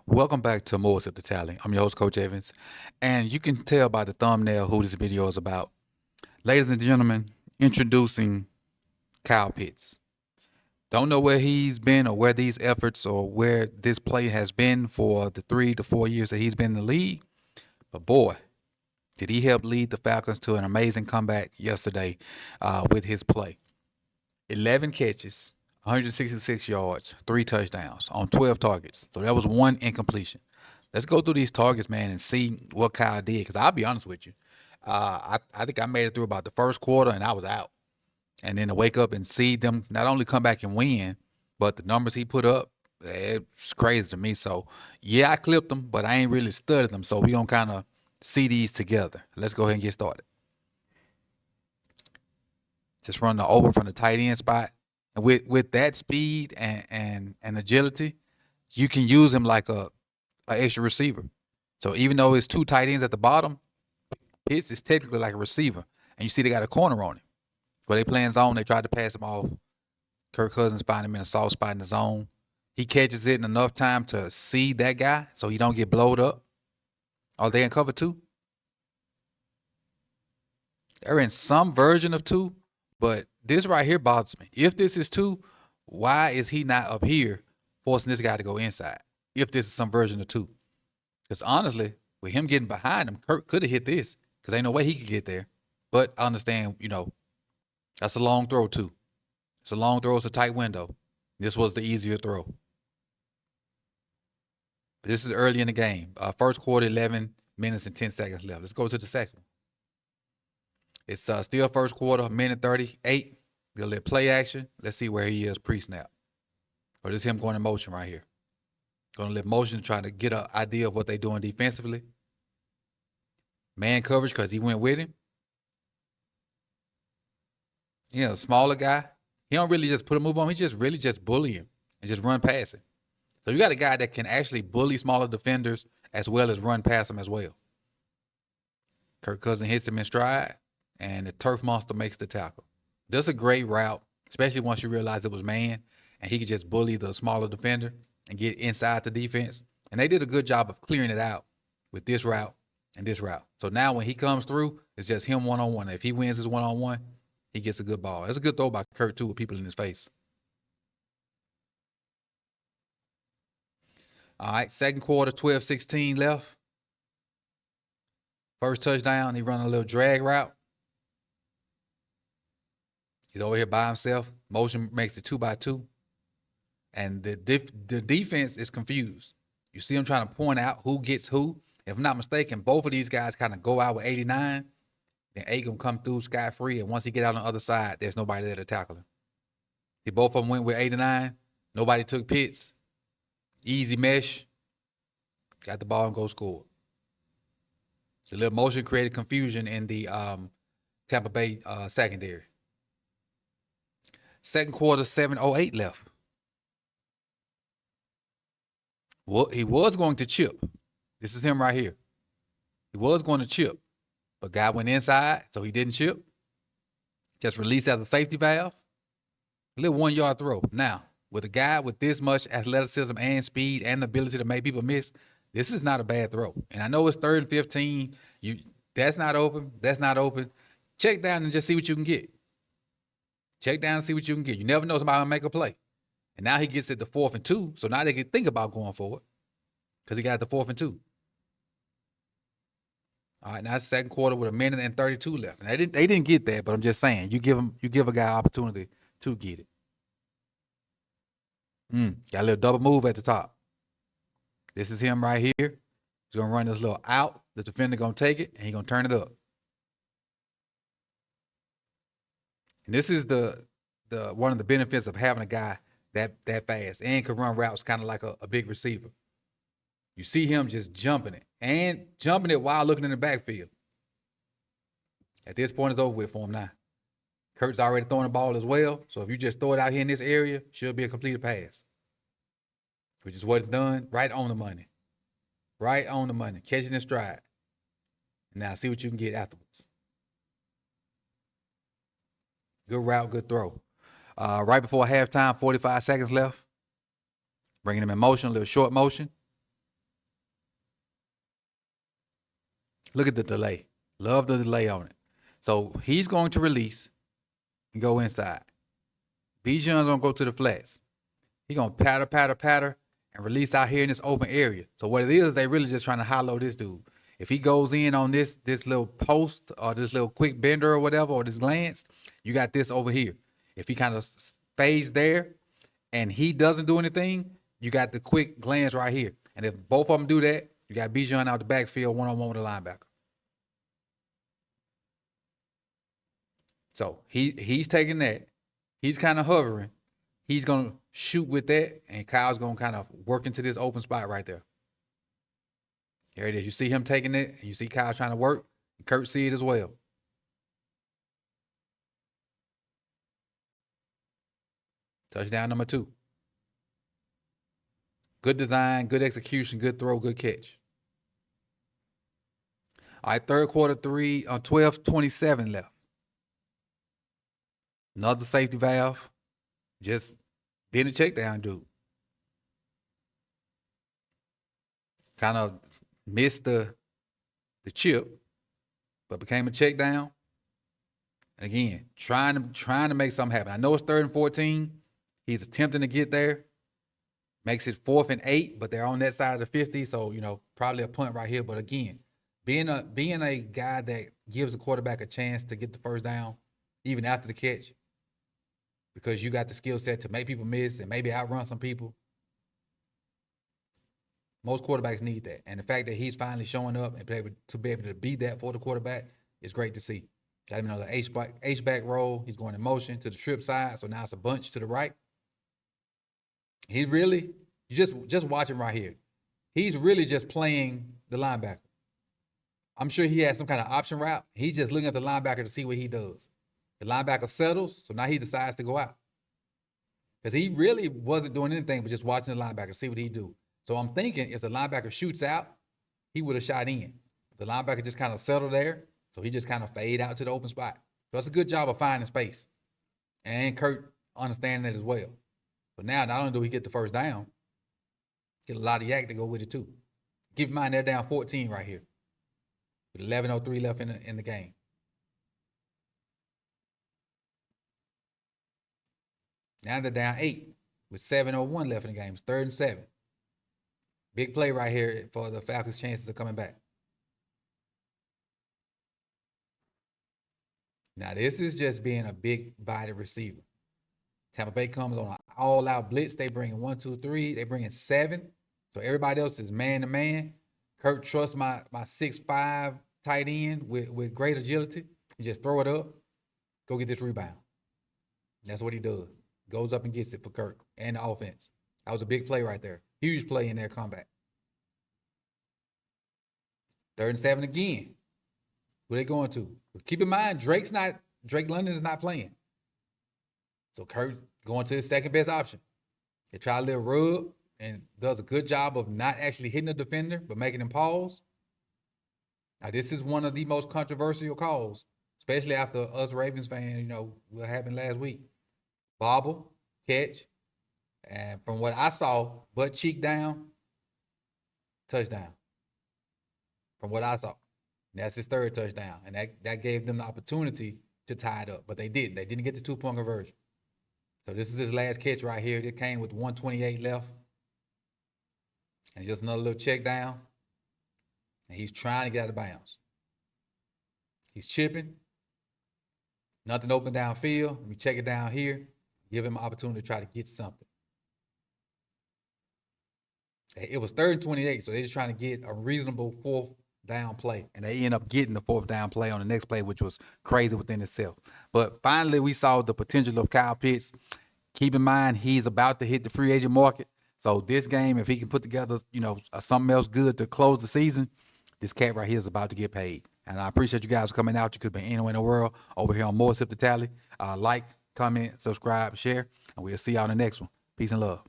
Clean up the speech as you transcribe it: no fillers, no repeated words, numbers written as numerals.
Welcome back to More of the Talent. I'm your host, Coach Evans, and you can tell by the thumbnail who this video is about. Ladies and gentlemen, introducing Kyle Pitts. Don't know where he's been or where these efforts or where this play has been for the 3 to 4 years that he's been in the league, but boy, did he help lead the Falcons to an amazing comeback yesterday with his play. 11 catches, 166 yards, 3 touchdowns on 12 targets. So that was one incompletion. Let's go through these targets, man, and see what Kyle did. Because I'll be honest with you, I think I made it through about the first quarter and I was out. And then to wake up and see them not only come back and win, but the numbers he put up, it's crazy to me. So yeah, I clipped them, but I ain't really studied them. So we gonna kind of see these together. Let's go ahead and get started. Just run the over from the tight end spot. And with that speed and agility, you can use him like a extra receiver. So even though it's two tight ends at the bottom, Pitts is technically like a receiver. And you see they got a corner on him. Where they playing zone, they tried to pass him off. Kirk Cousins find him in a soft spot in the zone. He catches it in enough time to see that guy so he don't get blowed up. Are they in cover two? They're in some version of two, but this right here bothers me. If this is two, why is he not up here forcing this guy to go inside? If this is some version of two. Because honestly, with him getting behind him, Kirk could have hit this because ain't no way he could get there. But I understand, that's a long throw too. It's a long throw. It's a tight window. This was the easier throw. But this is early in the game. First quarter, 11 minutes and 10 seconds left. Let's go to the second one. It's still first quarter, minute 38. We'll let play action. Let's see where he is pre-snap. Or this is him going in motion right here. Going to let motion try to get an idea of what they're doing defensively. Man coverage because he went with him. Smaller guy. He don't really just put a move on him. He just really just bully him and just run past him. So you got a guy that can actually bully smaller defenders as well as run past him as well. Kirk Cousins hits him in stride, and the turf monster makes the tackle. That's a great route, especially once you realize it was man, and he could just bully the smaller defender and get inside the defense. And they did a good job of clearing it out with this route and this route. So now when he comes through, it's just him one-on-one. If he wins his one-on-one, he gets a good ball. It's a good throw by Kirk, too, with people in his face. All right, second quarter, 12-16 left. First touchdown, he run a little drag route. He's over here by himself. Motion makes it 2-by-2. And the defense is confused. You see him trying to point out who gets who. If I'm not mistaken, both of these guys kind of go out with 89. Then 8 gonna come through scot-free. And once he get out on the other side, there's nobody there to tackle him. See, both of them went with 89. Nobody took Pitts. Easy mesh. Got the ball and go score. The little motion created confusion in the Tampa Bay secondary. Second quarter, 7:08 left. Well, he was going to chip. This is him right here. He was going to chip, but guy went inside, so he didn't chip. Just released as a safety valve. A little 1-yard throw. Now, with a guy with this much athleticism and speed and the ability to make people miss, this is not a bad throw. And I know it's 3rd and 15. That's not open. That's not open. Check down and just see what you can get. Check down and see what you can get. You never know somebody will make a play. And now he gets it to 4th and 2. So now they can think about going forward because he got the 4th and 2. All right, now it's second quarter with 1 minute and 32 left. And they didn't get that, but I'm just saying, you give a guy opportunity to get it. Got a little double move at the top. This is him right here. He's gonna run this little out. The defender gonna take it and he's gonna turn it up. And this is the one of the benefits of having a guy that fast and can run routes kind of like a big receiver. You see him just jumping it while looking in the backfield. At this point, it's over with for him now. Kurt's already throwing the ball as well, so if you just throw it out here in this area, should be a completed pass, which is what it's done. Right on the money. Right on the money. Catching in stride. Now see what you can get afterwards. Good route, good throw. Right before halftime, 45 seconds left. Bringing him in motion, a little short motion. Look at the delay. Love the delay on it. So he's going to release and go inside. Bijan's gonna go to the flats. He's gonna patter, and release out here in this open area. So what it is, they really just trying to hollow this dude. If he goes in on this little post or this little quick bender or whatever, or this glance, you got this over here. If he kind of fades there and he doesn't do anything, you got the quick glance right here. And if both of them do that, you got Bijan out the backfield one-on-one with the linebacker. So he's taking that. He's kind of hovering. He's going to shoot with that, and Kyle's going to kind of work into this open spot right there. There it is. You see him taking it, and you see Kyle trying to work. And Kurt see it as well. Touchdown number 2. Good design, good execution, good throw, good catch. All right, third quarter, 12:27 left. Another safety valve. Just being a check down dude. Kind of missed the chip, but became a check down. And again, trying to make something happen. I know it's 3rd and 14. He's attempting to get there. Makes it 4th and 8, but they're on that side of the 50, so probably a punt right here. But again, being a guy that gives the quarterback a chance to get the first down, even after the catch, because you got the skill set to make people miss and maybe outrun some people. Most quarterbacks need that. And the fact that he's finally showing up and be able to be that for the quarterback is great to see. Got him in the H-back roll. He's going in motion to the trip side, so now it's a bunch to the right. He really, just watch him right here. He's really just playing the linebacker. I'm sure he has some kind of option route. He's just looking at the linebacker to see what he does. The linebacker settles, so now he decides to go out. Because he really wasn't doing anything but just watching the linebacker to see what he do. So I'm thinking if the linebacker shoots out, he would have shot in. The linebacker just kind of settled there, so he just kind of fade out to the open spot. So it's a good job of finding space. And Kurt understanding that as well. But now, not only do we get the first down, get a lot of yak to go with it too. Keep in mind they're down 14 right here. With 11:03 left in the game. Now they're down 8 with 7:01 left in the game. It's 3rd and 7. Big play right here for the Falcons' chances of coming back. Now this is just being a big-bodied receiver. Tampa Bay comes on an all-out blitz. They bring in 1, 2, 3. They bring in 7. So everybody else is man-to-man. Kurt trusts my 6'5" tight end with great agility. He just throw it up, go get this rebound. That's what he does. Goes up and gets it for Kurt and the offense. That was a big play right there. Huge play in their comeback. 3rd and 7 again. Who they going to? Keep in mind, Drake London is not playing. So Kurt going to his second best option. They try a little rub and does a good job of not actually hitting the defender, but making him pause. Now, this is one of the most controversial calls, especially after us Ravens fans, what happened last week. Bobble, catch, and from what I saw, butt cheek down, touchdown. From what I saw. And that's his 3rd touchdown. And that gave them the opportunity to tie it up. But they didn't. They didn't get the 2-point conversion. So this is his last catch right here. It came with 1:28 left. And just another little check down. And he's trying to get out of bounds. He's chipping. Nothing open downfield. Let me check it down here. Give him an opportunity to try to get something. It was 3rd and 28, so they're just trying to get a reasonable 4th down play. And they end up getting the 4th down play on the next play, which was crazy within itself. But finally, we saw the potential of Kyle Pitts. Keep in mind, he's about to hit the free agent market. So this game, if he can put together, something else good to close the season, this cat right here is about to get paid. And I appreciate you guys coming out. You could be anywhere in the world over here on More Sip the Tally. Like, comment, subscribe, share, and we'll see y'all in the next one. Peace and love.